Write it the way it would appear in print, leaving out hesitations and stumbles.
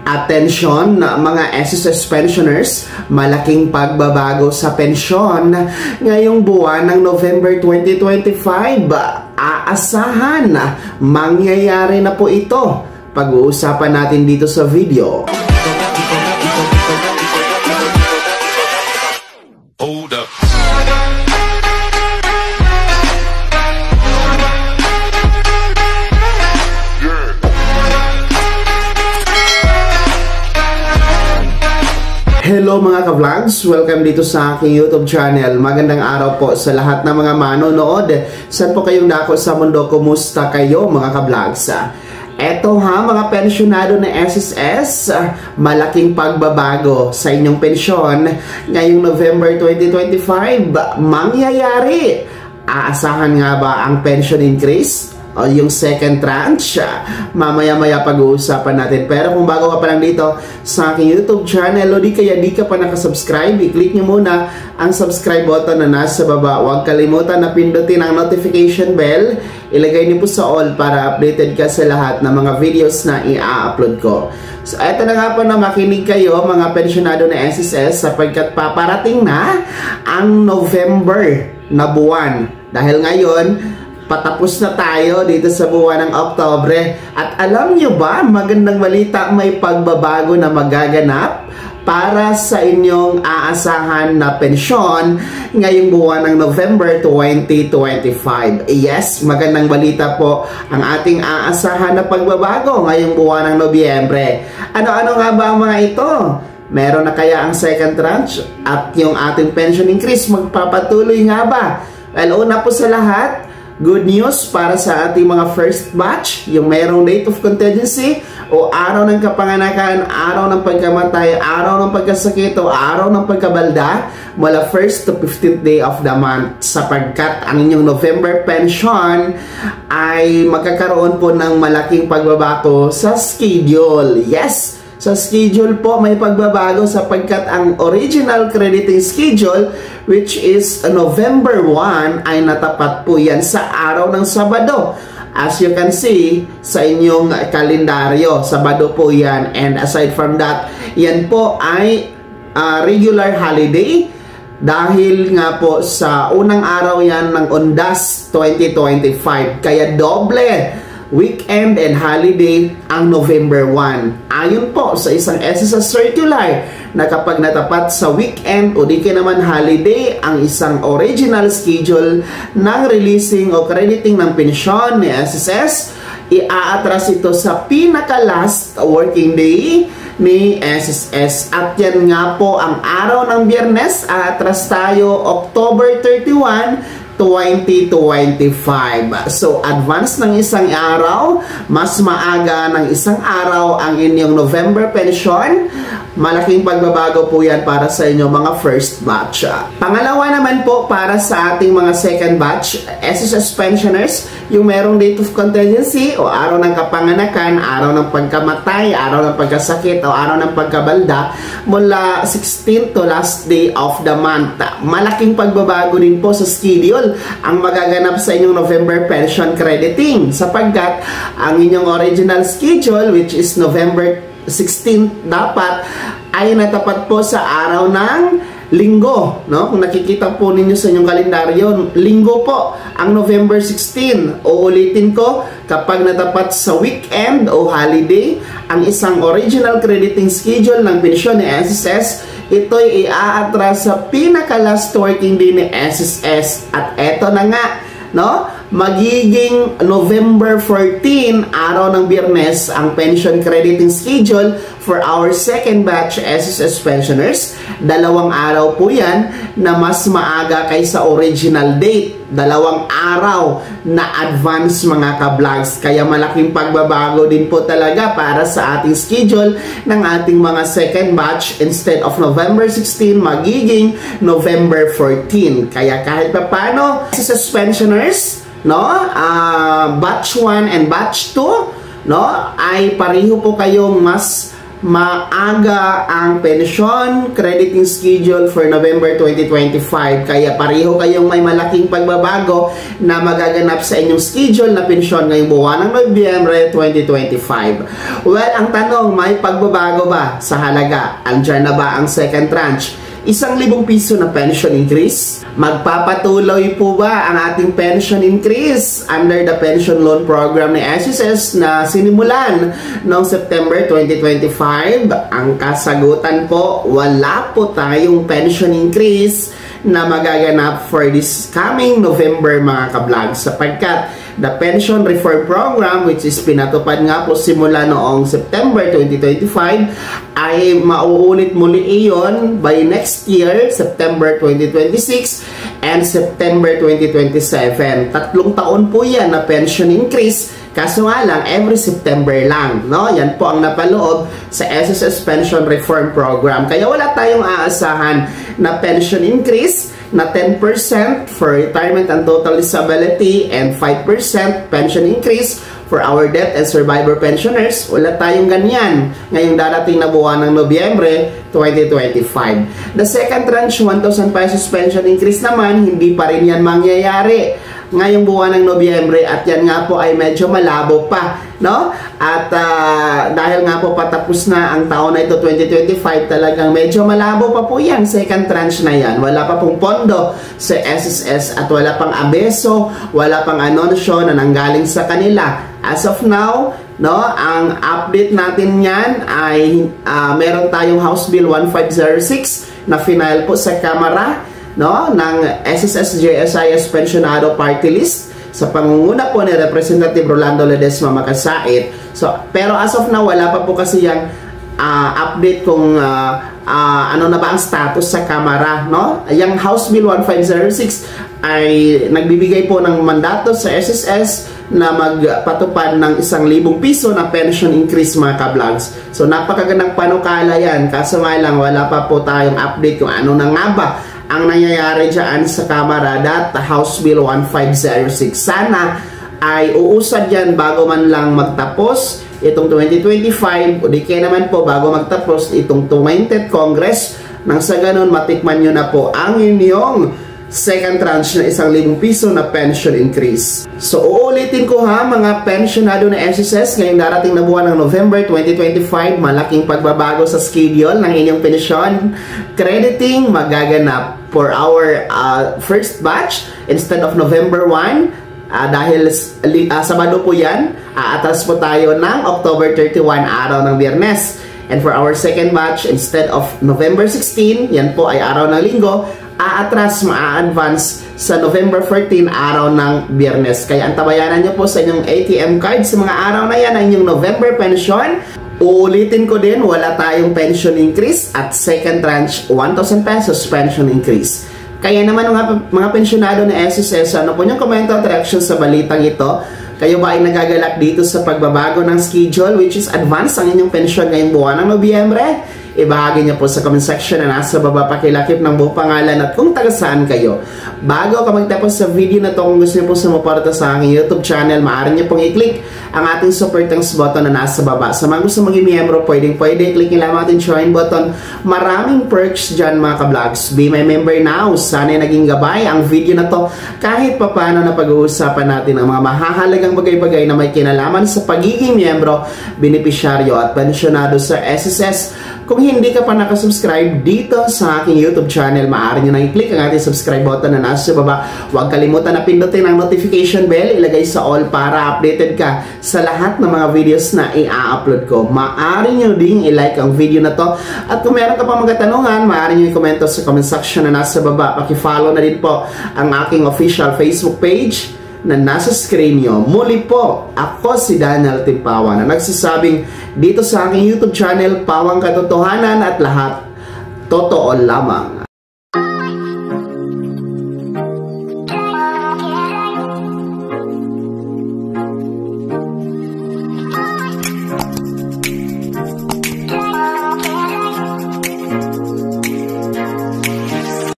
Atensyon mga SSS pensioners, malaking pagbabago sa pensyon ngayong buwan ng November 2025. Aasahan mangyayari na po ito. Pag-uusapan natin dito sa video. Hold up. Hello mga ka-vlogs! Welcome dito sa aking YouTube channel. Magandang araw po sa lahat ng mga manonood. Saan po kayong dako sa mundo? Kumusta kayo mga ka-vlogs? Eto mga pensyonado na SSS, malaking pagbabago sa inyong pensyon ngayong November 2025 mangyayari. Aasahan nga ba ang pension increase? O yung second tranche, mamaya-maya pag-uusapan natin. Pero kung bago ka pa lang dito sa aking YouTube channel o di ka pa nakasubscribe, i-click nyo muna ang subscribe button na nasa baba. Huwag kalimutan na pindutin ang notification bell. Ilagay niyo po sa all para updated ka sa lahat ng mga videos na i-upload ko. So eto na nga po na makinig kayo mga pensyonado na SSS sapagkat paparating na ang November na buwan. Dahil ngayon, patapos na tayo dito sa buwan ng Oktubre. At alam nyo ba, magandang balita, may pagbabago na magaganap para sa inyong aasahan na pensyon ngayong buwan ng November 2025. Yes, magandang balita po ang ating aasahan na pagbabago ngayong buwan ng Nobyembre. Ano-ano nga ba ang mga ito? Meron na kaya ang second tranche at yung ating pension increase magpapatuloy nga ba? Well, una po sa lahat, good news para sa ating mga first batch, yung mayroong date of contingency o araw ng kapanganakan, araw ng pagkamatay, araw ng pagkasakit o araw ng pagkabalda mula 1st to 15th day of the month sapagkat ang inyong November pension ay magkakaroon po ng malaking pagbabago sa schedule. Yes! Sa schedule po may pagbabago sapagkat ang original crediting schedule which is November 1 ay natapat po yan sa araw ng Sabado. As you can see sa inyong kalendaryo, Sabado po yan. And aside from that, yan po ay regular holiday dahil nga po sa unang araw yan ng Undas 2025. Kaya doble weekend and holiday ang November 1. Ayon po sa isang SSS circular na kapag natapat sa weekend o di ka naman holiday ang isang original schedule ng releasing o crediting ng pensyon ni SSS, i-aatras ito sa pinaka-last working day ni SSS. At yan nga po ang araw ng Biyernes, aatras tayo October 31, 2025. So, advance ng isang araw, mas maaga ng isang araw ang inyong November pension. Malaking pagbabago po yan para sa inyo mga first batch. Pangalawa naman po para sa ating mga second batch, SSS pensioners, yung merong date of contingency o araw ng kapanganakan, araw ng pagkamatay, araw ng pagkasakit o araw ng pagkabalda mula 16th to last day of the month. Malaking pagbabago din po sa schedule ang magaganap sa inyong November pension crediting sapagkat ang inyong original schedule which is November 16 dapat ay natapat po sa araw ng linggo, no? Kung nakikita po ninyo sa inyong kalendaryo, linggo po ang November 16. Uulitin ko, kapag natapat sa weekend o holiday ang isang original crediting schedule ng pensyon ni SSS, ito'y i-aatras sa pinaka-last working day ni SSS. At eto na nga, no? Magiging November 14, araw ng Biyernes, ang pension crediting schedule for our second batch SSS pensioners. 2 araw po yan na mas maaga kaysa original date. 2 araw na advance mga ka-vlogs. Kaya malaking pagbabago din po talaga para sa ating schedule ng ating mga second batch. Instead of November 16, magiging November 14. Kaya kahit pa paano, SSS pensioners, no? Batch 1 and batch 2, no? Ay pareho po kayong mas maaga ang pension crediting schedule for November 2025. Kaya pareho kayong may malaking pagbabago na magaganap sa inyong schedule na pensyon ngayong buwan ng Nobyembre 2025. Well, ang tanong, may pagbabago ba sa halaga? Andyan na ba ang second tranche? 1,000 piso na pension increase? Magpapatuloy po ba ang ating pension increase under the pension loan program ni SSS na sinimulan noong September 2025? Ang kasagutan po, wala po tayong pension increase na magaganap for this coming November mga kablog, sapagkat the Pension Reform Program, which is pinatupad nga po simula noong September 2025, ay mauulit muli iyon by next year, September 2026 and September 2027. 3 taon po yan na pension increase. Kaso nga lang, every September lang, no? Yan po ang napaloob sa SSS Pension Reform Program. Kaya wala tayong aasahan na pension increase na 10% for retirement and total disability and 5% pension increase for our death and survivor pensioners. Wala tayong ganyan ngayong darating na buwan ng Nobyembre 2025. The second tranche, 1,000 pesos pension increase naman, hindi pa rin yan mangyayari ngayong buwan ng Nobyembre, at yan nga po ay medyo malabo pa, no? At dahil nga po patapos na ang taon na ito, 2025, talagang medyo malabo pa po yan, second tranche na yan. Wala pa pong pondo sa SSS at wala pang abeso, wala pang anunsyo na nanggaling sa kanila. As of now, no, ang update natin yan ay meron tayong House Bill 1506 na final po sa Kamara, no, ng SSS-JSIS Pensionado Party List sa pangunguna po ni Representative Rolando Ledesma Makasait. So, pero as of now, wala pa po kasi yung update kung ano na ba ang status sa Kamara, no? Yung House Bill 1506 ay nagbibigay po ng mandato sa SSS na magpatupad ng 1,000 piso na pension increase mga kablogs. So, napakagandang panukala yan. Kaso nga lang, wala pa po tayong update kung ano na nga ba ang nangyayari dyan sa Kamara, that House Bill 1506. Sana ay uusad yan bago man lang magtapos itong 2025, o di kaya naman po bago magtapos itong 20th Congress, nang sa ganun matikman nyo na po ang inyong second tranche na 1,000 piso na pension increase. So, uulitin ko ha, mga pensionado na SSS, ngayong darating na buwan ng November 2025, malaking pagbabago sa schedule ng inyong pensyon. Crediting magaganap for our first batch instead of November 1. Dahil Sabado po yan, aatras po tayo ng October 31, araw ng Biyernes. And for our second batch, instead of November 16, yan po ay araw ng Linggo, aatras, ma-advance sa November 14, araw ng Biyernes. Kaya antabayanan nyo po sa inyong ATM card sa mga araw na yan ang inyong November pension. Uulitin ko din, wala tayong pension increase at second tranche, 1,000 pesos pension increase. Kaya naman mga pensionado na SSS, ano po yung komento at reaction sa balitang ito? Kayo ba ay nagagalak dito sa pagbabago ng schedule, which is advance ang inyong pensyon ngayong buwan ng Nobyembre? Ibahagi niyo po sa comment section na nasa baba, pakilakip ng buong pangalan at kung taga saan kayo. Bago ka magtapos sa video na to, kung gusto niyo po sumuporta sa aking YouTube channel, maaari niyo pong i-click ang ating super thanks button na nasa baba. Sa mga gusto maging miyembro, pwede i-click niyo lamang ating join button. Maraming perks dyan mga kablogs. Be my member now. Sana naging gabay ang video na to kahit papano na pag-uusapan natin ang mga mahahalagang bagay-bagay na may kinalaman sa pagiging miyembro, benepisyaryo at pensyonado sa SSS. Kung hindi ka pa nakasubscribe dito sa aking YouTube channel, maaari nyo na i-click ang ating subscribe button na nasa baba. Huwag kalimutan na pindutin ang notification bell, ilagay sa all para updated ka sa lahat ng mga videos na i-upload ko. Maaari nyo ding i-like ang video na to. At kung meron ka pa mga tanungan, maaari nyo i-komento sa comment section na nasa baba. Paki-follow na din po ang aking official Facebook page na nasa screen nyo. Muli po, ako si Daniel Timpawan na nagsasabing dito sa aking YouTube channel, Pawang Katotohanan at lahat totoo lamang.